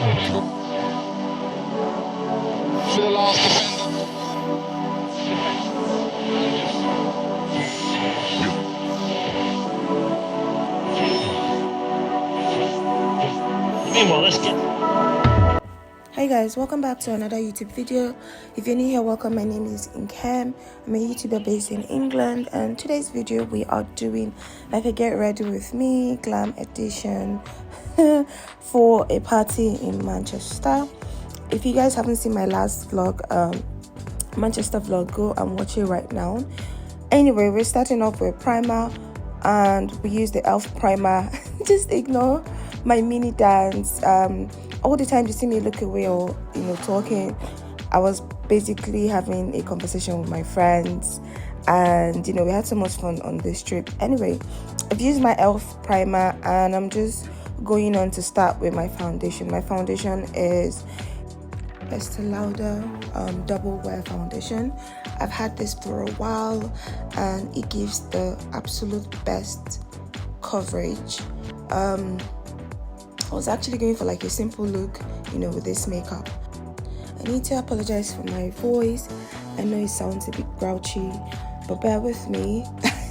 Meanwhile, let's get... Hi guys, welcome back to another YouTube video. If you're new here, welcome. My name is NKem. I'm a YouTuber based in England, and today's video we are doing like a get ready with me glam edition for a party in Manchester. If you guys haven't seen my last vlog, Manchester vlog, go and watch it right now. Anyway, we're starting off with primer, and we use the elf primer. Just ignore my mini dance. All the time you see me look away or talking, I was basically having a conversation with my friends, and we had so much fun on this trip. Anyway, I've used my elf primer, and I'm just going on to start with my foundation. My foundation is Estée Lauder double wear foundation. I've had this for a while, and it gives the absolute best coverage. I was actually going for like a simple look, with this makeup. I need to apologize for my voice. I know it sounds a bit grouchy, but bear with me.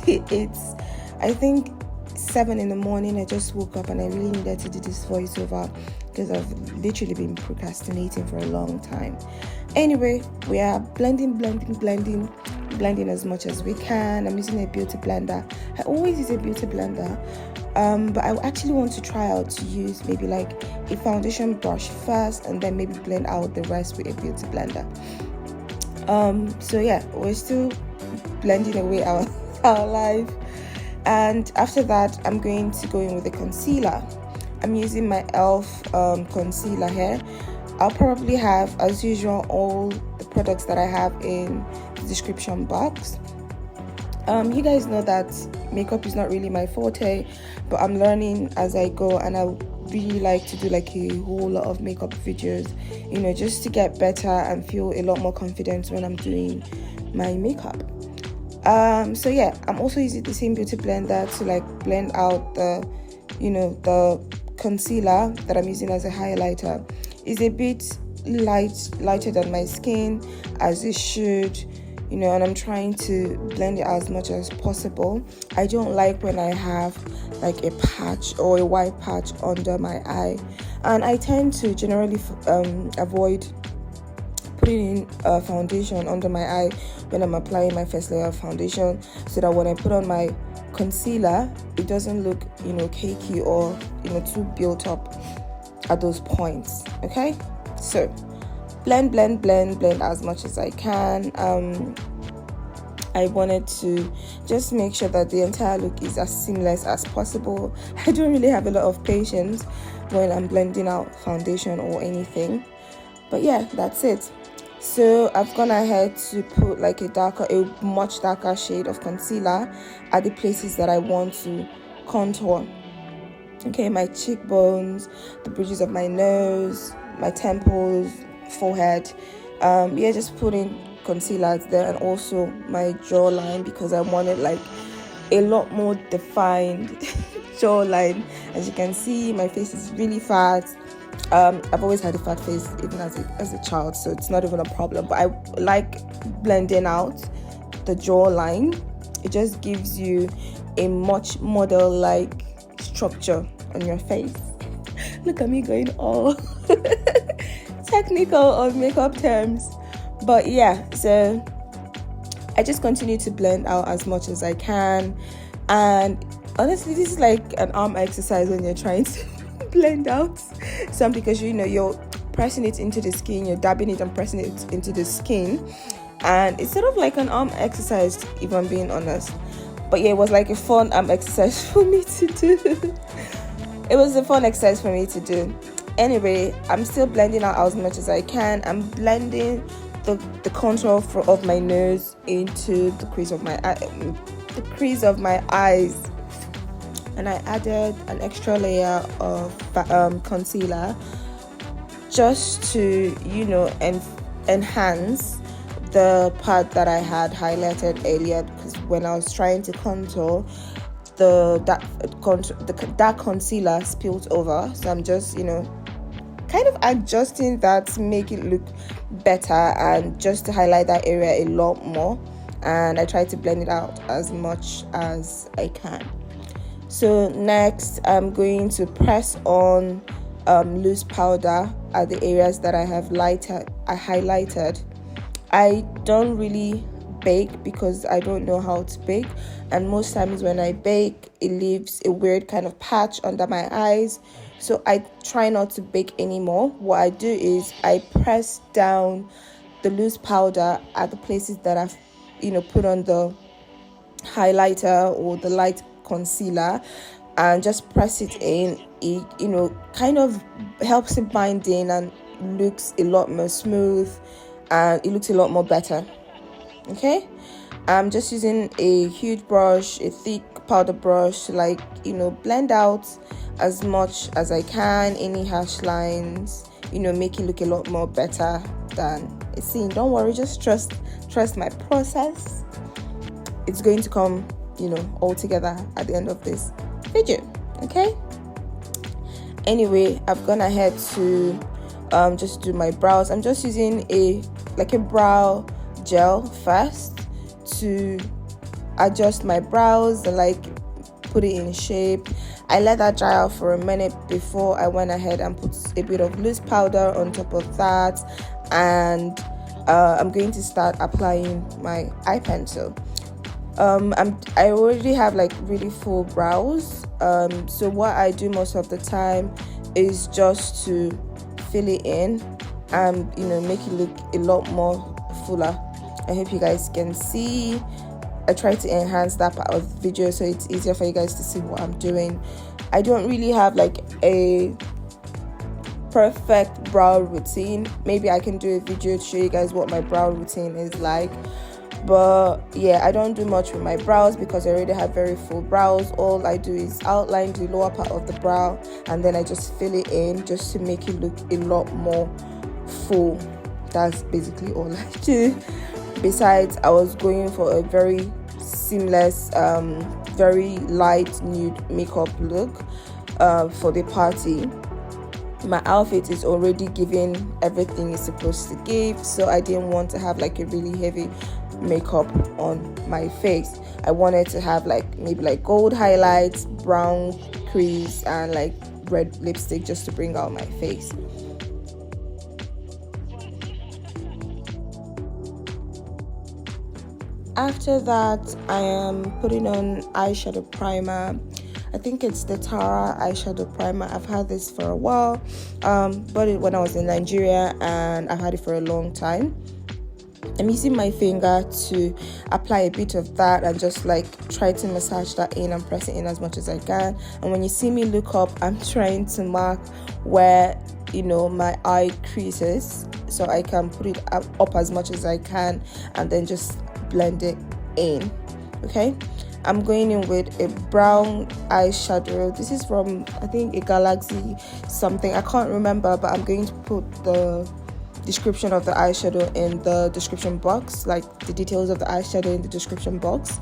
It's, I think, 7 in the morning. I just woke up and I really needed to do this voiceover because I've literally been procrastinating for a long time. Anyway, we are blending as much as we can. I'm using a beauty blender. I always use a beauty blender. But I actually want to try out to use maybe like a foundation brush first and then maybe blend out the rest with a beauty blender. So yeah, we're still blending away our life. And after that, I'm going to go in with the concealer. I'm using my elf concealer here. I'll probably have, as usual, all the products that I have in the description box. You guys know that makeup is not really my forte, but I'm learning as I go, and I really like to do like a whole lot of makeup videos, just to get better and feel a lot more confident when I'm doing my makeup. So yeah, I'm also using the same beauty blender to like blend out the concealer that I'm using as a highlighter. It's a bit lighter than my skin, as it should, and I'm trying to blend it as much as possible. I don't like when I have like a patch or a white patch under my eye, and I tend to generally avoid putting in foundation under my eye when I'm applying my first layer of foundation, so that when I put on my concealer, it doesn't look cakey or too built up at those points. Okay, so blend as much as I can. I wanted to just make sure that the entire look is as seamless as possible. I don't really have a lot of patience when I'm blending out foundation or anything, but yeah, that's it. So I've gone ahead to put like a much darker shade of concealer at the places that I want to contour. Okay, my cheekbones, the bridges of my nose, my temples, forehead. Yeah, just putting concealer there, and also my jawline, because I wanted like a lot more defined jawline. As you can see, my face is really fat. I've always had a fat face even as a child, so it's not even a problem, but I like blending out the jawline. It just gives you a much model-like structure on your face. Look at me going all technical on makeup terms, but yeah, so I just continue to blend out as much as I can. And honestly, this is like an arm exercise when you're trying to blend out something, because you're pressing it into the skin, you're dabbing it and pressing it into the skin, and it's sort of like an arm exercise, if I'm being honest. But yeah, it was like a fun exercise for me to do. It was a fun exercise for me to do. Anyway, I'm still blending out as much as I can. I'm blending the contour of my nose into the crease of my eyes, and I added an extra layer of concealer just to enhance the part that I had highlighted earlier, because when I was trying to contour, the dark concealer spilled over. So I'm just kind of adjusting that to make it look better and just to highlight that area a lot more, and I try to blend it out as much as I can. So next I'm going to press on loose powder at the areas that I highlighted. I don't really bake because I don't know how to bake, and most times when I bake it leaves a weird kind of patch under my eyes, so I try not to bake anymore. What I do is I press down the loose powder at the places that I've put on the highlighter or the light concealer, and just press it in. It kind of helps it bind in and looks a lot more smooth, and it looks a lot more better. Okay, I'm just using a huge brush, a thick powder brush, to blend out as much as I can any harsh lines, make it look a lot more better than it's seen. Don't worry, just trust my process. It's going to come all together at the end of this video. Okay, anyway, I've gone ahead to just do my brows. I'm just using a brow gel first to adjust my brows and put it in shape. I let that dry out for a minute before I went ahead and put a bit of loose powder on top of that, and I'm going to start applying my eye pencil. I already have really full brows, so what I do most of the time is just to fill it in and make it look a lot more fuller. I hope you guys can see. I try to enhance that part of the video so it's easier for you guys to see what I'm doing. I don't really have a perfect brow routine. Maybe I can do a video to show you guys what my brow routine is like, but yeah, I don't do much with my brows because I already have very full brows. All I do is outline the lower part of the brow, and then I just fill it in just to make it look a lot more full. That's basically all I do. Besides, I was going for a very seamless, very light nude makeup look for the party. My outfit is already giving everything it's supposed to give, so I didn't want to have a really heavy makeup on my face. I wanted to have maybe gold highlights, brown crease, and red lipstick just to bring out my face. After that, I am putting on eyeshadow primer. I think it's the Tara eyeshadow primer. I've had this for a while, bought it when I was in Nigeria, and I've had it for a long time. I'm using my finger to apply a bit of that and just try to massage that in and press it in as much as I can. And when you see me look up, I'm trying to mark where my eye creases, so I can put it up as much as I can and then just blend it in. Okay, I'm going in with a brown eyeshadow. This is from, I think, a Galaxy something, I can't remember, but I'm going to put the description of the eyeshadow in the description box, the details of the eyeshadow in the description box.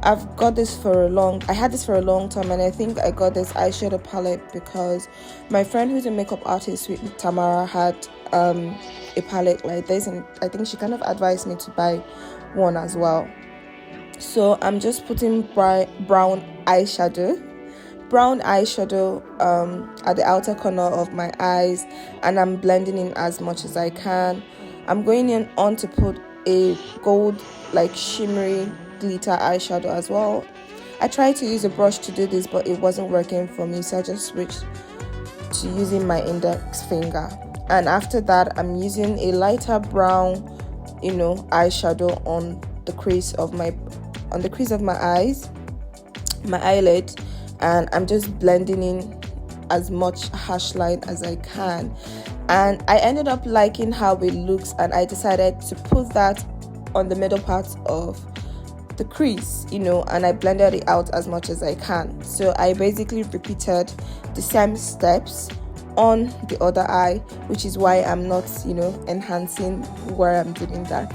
I've got this for I had this for a long time, and I think I got this eyeshadow palette because my friend who's a makeup artist with Tamara had a palette like this, and I think she kind of advised me to buy one as well. So I'm just putting brown eyeshadow at the outer corner of my eyes, and I'm blending in as much as I can. I'm going on to put a gold shimmery glitter eyeshadow as well. I tried to use a brush to do this, but it wasn't working for me, so I just switched to using my index finger. And after that, I'm using a lighter brown eyeshadow on the crease of my eyes, my eyelid, and I'm just blending in as much harsh line as I can. And I ended up liking how it looks, and I decided to put that on the middle part of the crease, and I blended it out as much as I can. So I basically repeated the same steps on the other eye, which is why I'm not enhancing where I'm doing that.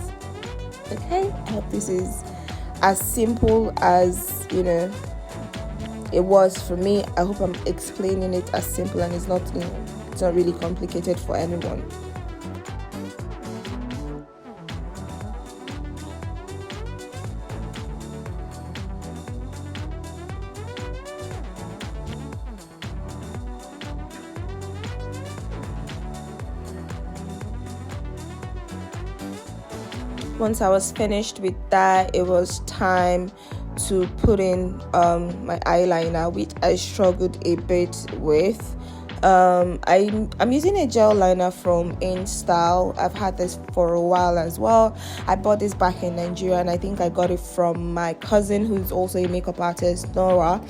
Okay, I hope this is as simple as it was for me. I hope I'm explaining it as simple and it's not It's not really complicated for anyone. Once I was finished with that, it was time to put in my eyeliner, which I struggled a bit with. I'm using a gel liner from InStyle. I've had this for a while as well. I bought this back in Nigeria, and I think I got it from my cousin, who's also a makeup artist, Nora.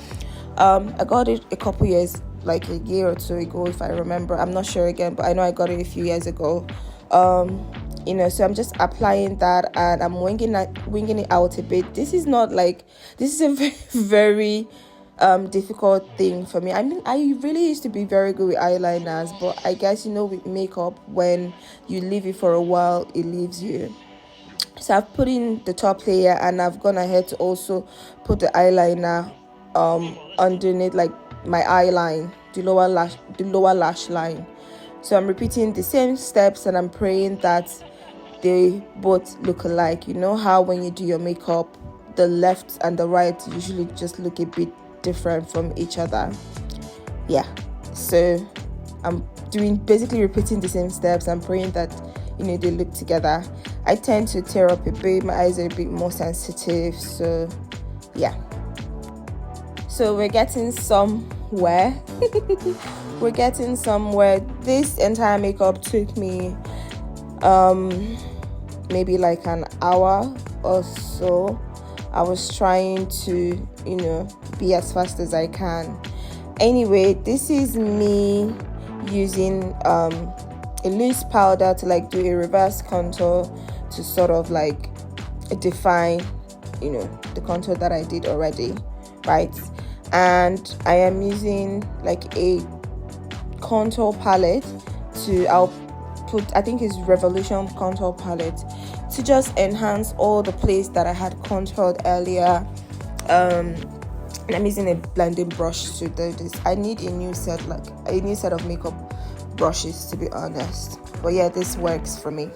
I got it a couple years, like a year or two ago, if I remember. I'm not sure again, but I know I got it a few years ago. So I'm just applying that, and I'm winging it out a bit. This is a very, very difficult thing for me. I mean, I really used to be very good with eyeliners, but I guess, with makeup, when you leave it for a while, it leaves you. So I've put in the top layer, and I've gone ahead to also put the eyeliner underneath, like my eye line, the lower lash line. So I'm repeating the same steps, and I'm praying that they both look alike. You know how when you do your makeup, the left and the right usually just look a bit different from each other. Yeah, so I'm basically repeating the same steps. I'm praying that they look together. I tend to tear up a bit. My eyes are a bit more sensitive, so yeah. So we're getting somewhere. We're getting somewhere. This entire makeup took me maybe like an hour or so. I was trying to be as fast as I can. Anyway, this is me using a loose powder to do a reverse contour to sort of define the contour that I did already, right? And I am using a contour palette I think it's Revolution contour palette, to just enhance all the place that I had contoured earlier. And I'm using a blending brush to do this. I need a new set of makeup brushes, to be honest, but yeah, this works for me.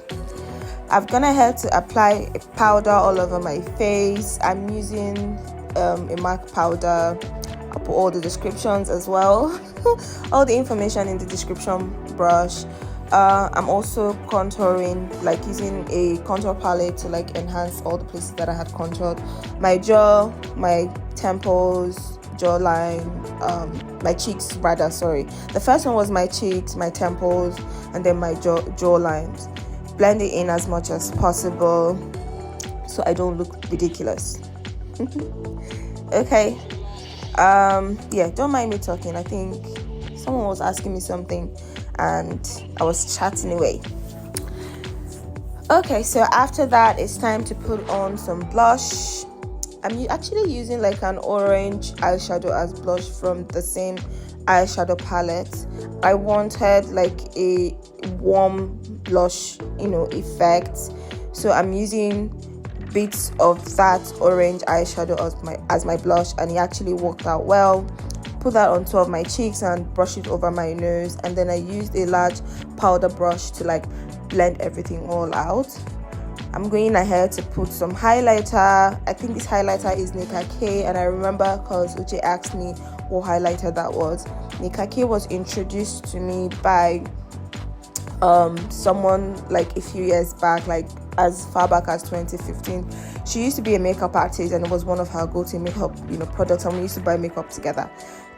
I've gone ahead to apply a powder all over my face. I'm using a MAC powder. I'll put all the descriptions as well. All the information in the description brush. I'm also contouring, using a contour palette to enhance all the places that I had contoured. My jaw, my temples, jawline, my cheeks rather, sorry. The first one was my cheeks, my temples, and then my jawlines. Blend it in as much as possible so I don't look ridiculous. Okay. Don't mind me talking. I think someone was asking me something and I was chatting away. Okay, so after that, it's time to put on some blush. I'm actually using an orange eyeshadow as blush from the same eyeshadow palette. I wanted a warm blush, effect. So I'm using bits of that orange eyeshadow as my blush, and it actually worked out well. Put that on top of my cheeks and brush it over my nose, and then I used a large powder brush to blend everything all out. I'm going ahead to put some highlighter. I think this highlighter is Nicka, and I remember because Uche asked me what highlighter that was. Nicka was introduced to me by someone a few years back, as far back as 2015. She used to be a makeup artist, and it was one of her go-to makeup products, and we used to buy makeup together.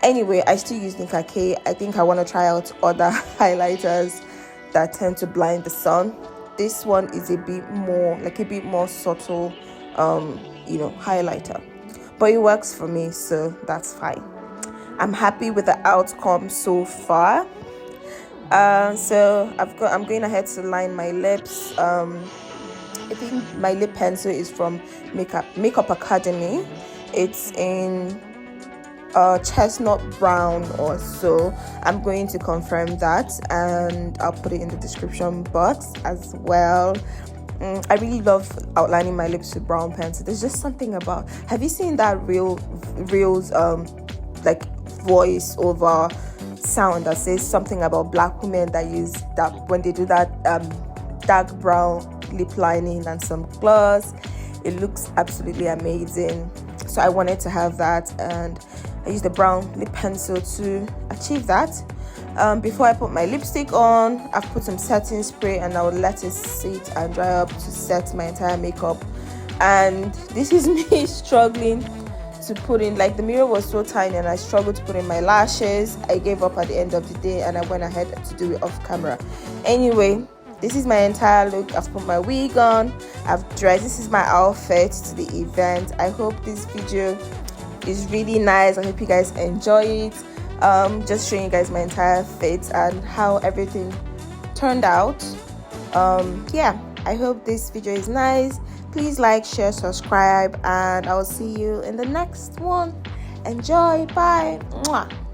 Anyway, I still use Nicka. I think I want to try out other highlighters that tend to blind the sun. This one is a bit more subtle highlighter, but it works for me, so that's fine. I'm happy with the outcome so far. So I'm going ahead to line my lips. I think my lip pencil is from Makeup Academy. It's in chestnut brown or so. I'm going to confirm that, and I'll put it in the description box as well. I really love outlining my lips with brown pencil. There's just something about. Have you seen that reels voice over sound that says something about black women that use that when they do that dark brown lip lining and some gloss. It looks absolutely amazing, so I wanted to have that, and I used the brown lip pencil to achieve that. Before I put my lipstick on, I've put some setting spray and I will let it sit and dry up to set my entire makeup. And this is me struggling to put in, like, the mirror was so tiny and I struggled to put in my lashes. I gave up at the end of the day and I went ahead to do it off camera. Anyway, this is my entire look. I've put my wig on, I've dressed. This is my outfit to the event. I hope this video is really nice. I hope you guys enjoy it. Just showing you guys my entire fit and how everything turned out. Yeah, I hope this video is nice. Please like, share, subscribe, and I will see you in the next one. Enjoy. Bye. Mwah.